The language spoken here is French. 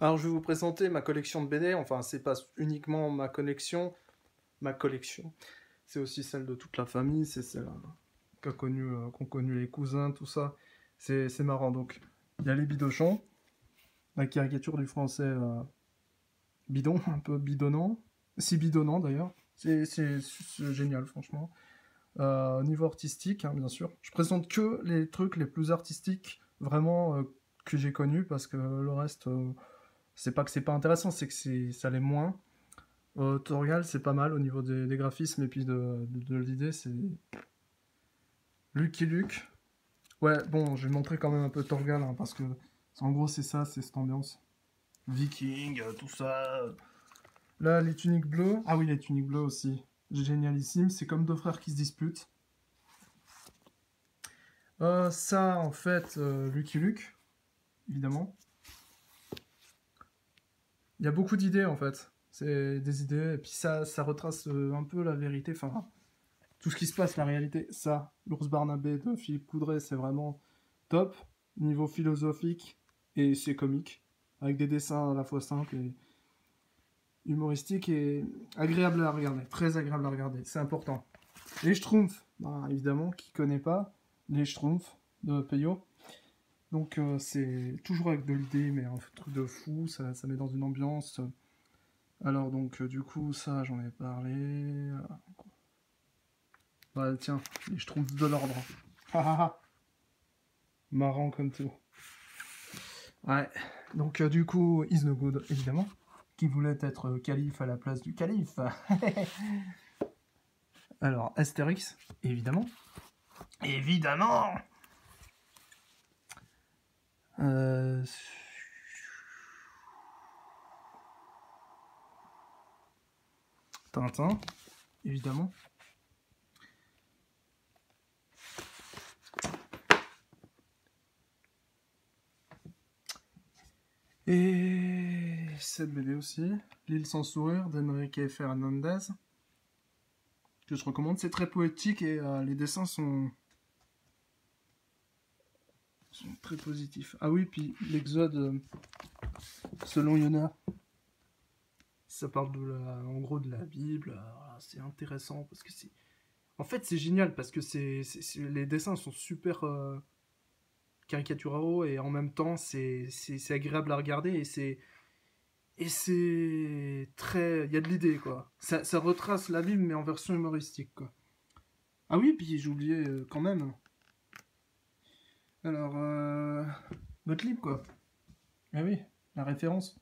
Alors, je vais vous présenter ma collection de BD. Enfin, c'est pas uniquement ma collection. C'est aussi celle de toute la famille. C'est celle qu'ont connu les cousins, tout ça. C'est marrant. Donc, il y a les bidochons, la caricature du français bidon, un peu bidonnant. Si bidonnant d'ailleurs. C'est génial, franchement. Au niveau artistique, hein, bien sûr. Je présente que les trucs les plus artistiques, vraiment, que j'ai connus, parce que le reste, c'est pas que c'est pas intéressant, c'est que ça l'est moins. Torgal, c'est pas mal au niveau des graphismes et puis de l'idée, c'est Lucky Luke. Ouais, bon, je vais montrer quand même un peu Torgal, hein, parce que en gros, c'est ça, c'est cette ambiance. Viking, tout ça. Là, les tuniques bleues. Ah oui, les tuniques bleues aussi. Génialissime, c'est comme deux frères qui se disputent. Ça, en fait, Lucky Luke, évidemment. Il y a beaucoup d'idées, en fait. C'est des idées, et puis ça retrace un peu la vérité, enfin, tout ce qui se passe, la réalité. Ça, l'ours Barnabé de Philippe Coudray, c'est vraiment top, niveau philosophique, et c'est comique, avec des dessins à la fois simples et humoristiques, et agréable à regarder, très agréable à regarder, c'est important. Les Schtroumpfs, bah, évidemment, qui connaît pas, les Schtroumpfs de Peyo. Donc c'est toujours avec de l'idée, mais un truc de fou, ça met dans une ambiance. Alors donc du coup ça j'en ai parlé. Bah tiens, les Schtroumpfs de l'ordre. Marrant comme tout. Ouais, donc du coup Is No Good évidemment, qui voulait être calife à la place du calife. Alors Astérix, évidemment. Évidemment. Euh... Tintin, évidemment. Et cette BD aussi, L'île sans sourire d'Enrique Fernandez, que je recommande. C'est très poétique et les dessins sont très positifs. Ah oui, puis l'Exode, selon Yona, ça parle en gros de la Bible. Voilà, c'est intéressant parce que c'est. En fait, c'est génial parce que les dessins sont super caricaturaux et en même temps, c'est agréable à regarder et c'est très. Il y a de l'idée, quoi. Ça retrace la Bible, mais en version humoristique, quoi. Ah oui, puis j'ai oublié quand même. Alors, Gottlieb, quoi. Ah oui, la référence.